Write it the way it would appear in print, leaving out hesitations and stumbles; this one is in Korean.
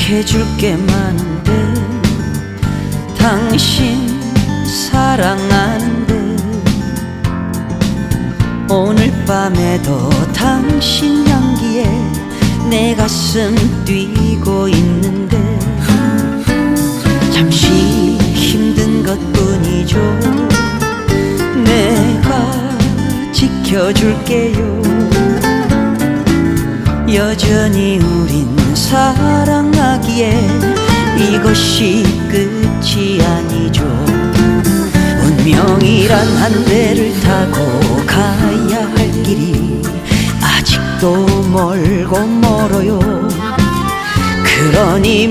해줄게 많은데 당신 사랑하는데 오늘 밤에도 당신 향기에 내 가슴 뛰고 있는데 잠시 힘든 것뿐이죠. 내가 지켜줄게요. 여전히 우린 사랑하기에 이것이 끝이 아니죠. 운명이란 한 배를 타고 가야 할 길이 아직도 멀고 멀어요. 그러니